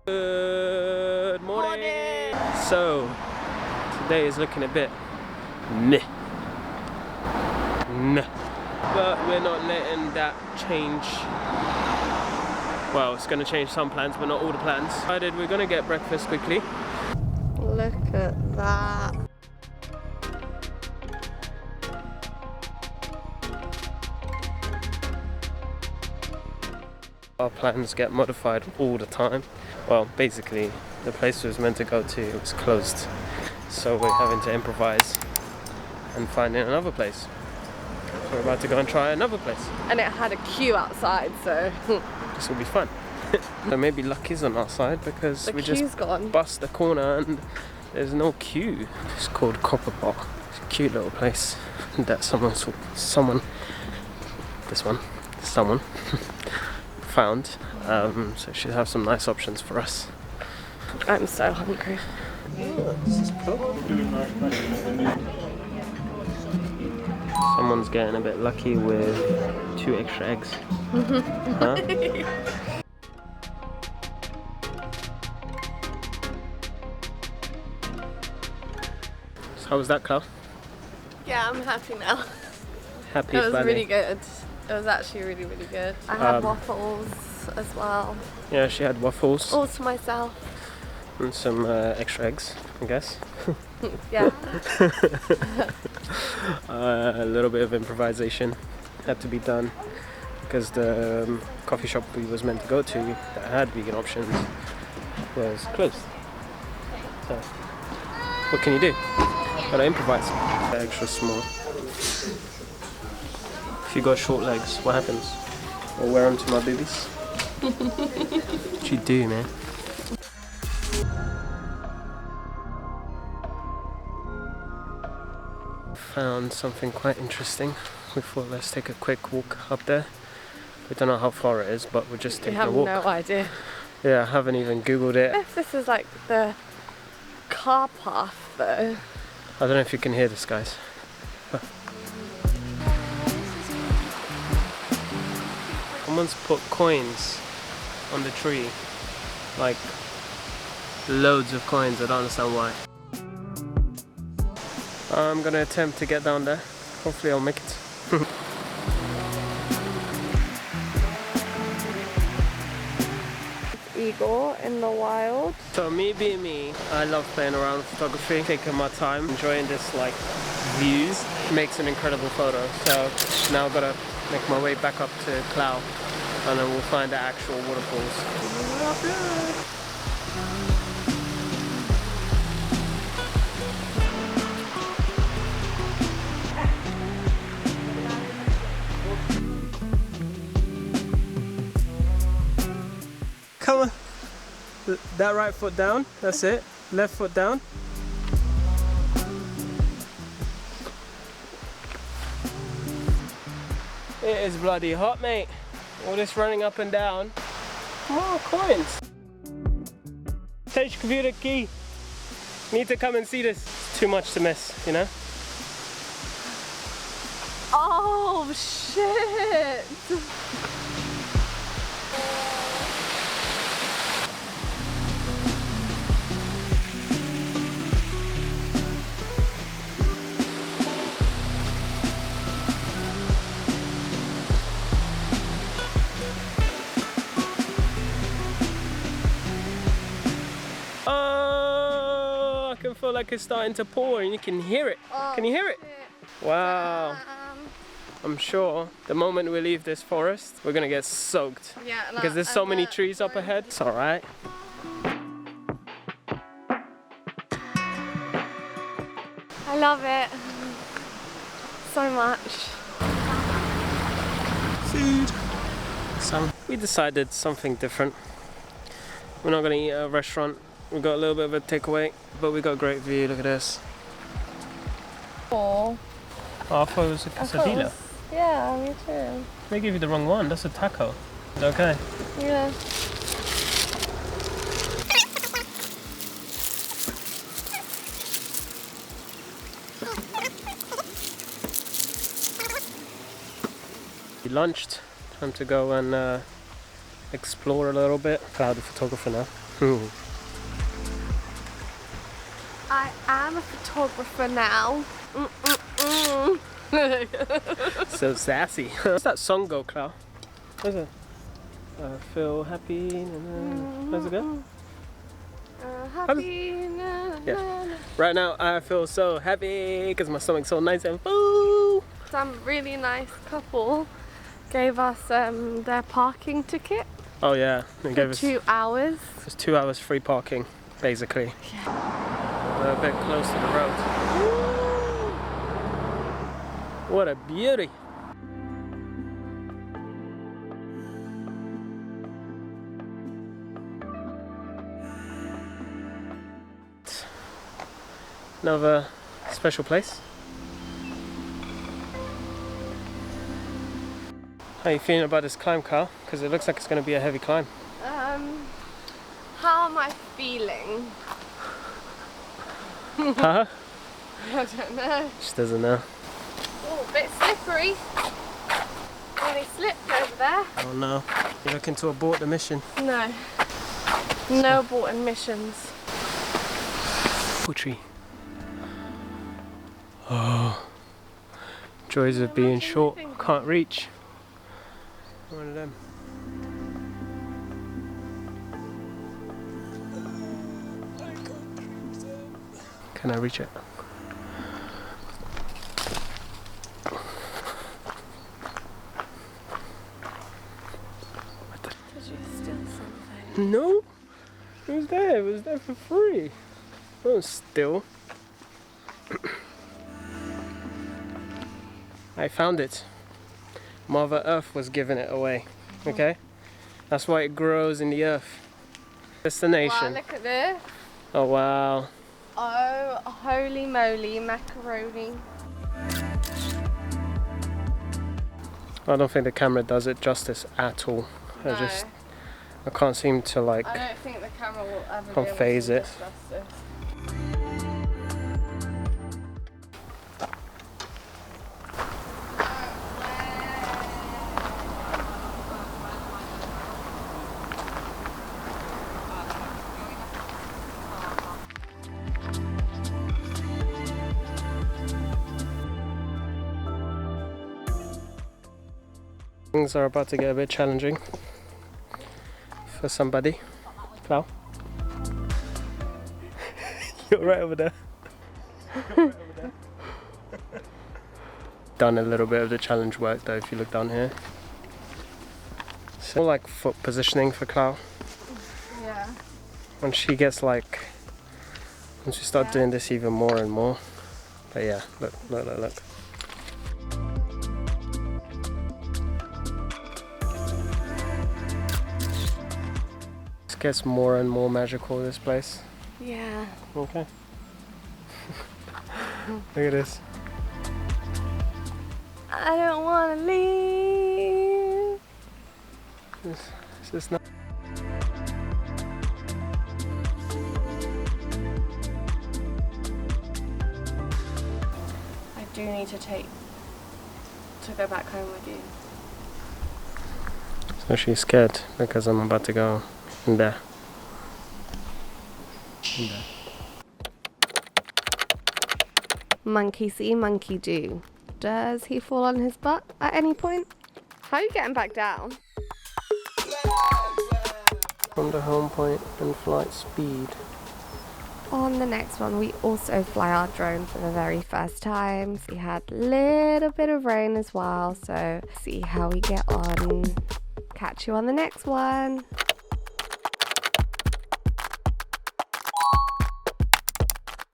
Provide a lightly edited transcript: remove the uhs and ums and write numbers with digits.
Good morning. So today is looking a bit meh. But we're not letting that change. Well, it's going to change some plans, but not all the plans. Decided we're going to get breakfast quickly. Look at that. Our plans get modified all the time. Well, basically, the place we was meant to go to was closed. So we're having to improvise and find another place. So we're about to go and try another place. And it had a queue outside, so This will be fun. So maybe luck is on our side because the we queue's just gone. bust the corner and there's no queue. It's called Copper Pot. It's a cute little place that someone found. So she'll have some nice options for us. I'm so hungry. Oh, this is cool. Someone's getting a bit lucky with 2 extra eggs. Huh? So how was that, Clau? Yeah, I'm happy now. Happy It was planning. really good. It was actually really, really good. I had waffles as well. Yeah, she had waffles All to myself. and some extra eggs, I guess. Yeah. A little bit of improvisation had to be done because the coffee shop we was meant to go to that had vegan options was closed. So what can you do? Gotta improvise. Extra small. If you got short legs, what happens? I'll wear them to my babies. What you do, man? Found something quite interesting. We thought let's take a quick walk up there. We don't know how far it is, but we're just taking a walk. I have no idea. Yeah, I haven't even googled it. If this is like the car path though. I don't know if you can hear this, guys. Someone's put coins on the tree. Like loads of coins, I don't understand why. I'm gonna attempt to get down there. Hopefully I'll make it. Igor in the wild. So me being me, I love playing around with photography, taking my time, enjoying this like views. Makes an incredible photo. So now I've gotta make my way back up to Clau and then we'll find the actual waterfalls. Come on. That right foot down. That's it. Left foot down. It is bloody hot, mate. All this running up and down. More coins. Touch computer key. Need to come and see this. It's too much to miss, you know? Oh shit! Oh, I can feel like it's starting to pour and you can hear it. Oh, can you hear it? shit. Wow. I'm sure the moment we leave this forest, we're gonna get soaked. Yeah, because there's so many trees up ahead. It's alright. I love it so much. Food. So we decided something different. We're not gonna eat at a restaurant. We got a little bit of a takeaway, but we got a great view. Look at this. Oh, I thought it was a quesadilla. Yeah, me too. They gave you the wrong one. That's a taco. Okay. Yeah. We lunched. Time to go and explore a little bit. Cloud the photographer now. I am a photographer now. So sassy. Where's that song go, Clau? Where's it? I feel happy. How's it go? Happy. Yeah. Right now, I feel so happy because my stomach's so nice and full. Some really nice couple gave us their parking ticket. Oh yeah, they gave us 2 hours. It's 2 hours free parking, basically. Yeah. We're a bit close to the road. What a beauty! Another special place. How are you feeling about this climb, Carl? Because it looks like it's going to be a heavy climb. How am I feeling? Huh? I don't know. She doesn't know. Oh, a bit slippery. Nearly slipped over there. Oh no. You're looking to abort the mission. No. No aborting missions. Poetry. Oh. Joys of being short. Can't reach. One of them. Can I reach it? Did you steal something? No. It was there. It was there for free. Oh, still. I found it. Mother Earth was giving it away. Okay? That's why it grows in the earth. Destination. Wow, look at this. Oh wow. Oh, holy moly, macaroni. I don't think the camera does it justice at all. No. I can't seem to like I don't think the camera will ever can't be able phase to it. adjust this. Things are about to get a bit challenging for somebody. Clau? You're right over there. Done a little bit of the challenge work though if you look down here. It's more like foot positioning for Clau. Yeah. When she gets like, once we start doing this even more and more. But yeah, look. Gets more and more magical, this place. Yeah. Okay. Look at this. I don't want to leave. It's just not. I do need to go back home with you. So she's scared because I'm about to go in there. Monkey see, monkey do. Does he fall on his butt at any point? How are you getting back down? From the home point and flight speed. On the next one, we also fly our drone for the very first time. We had a little bit of rain as well, so see how we get on. Catch you on the next one.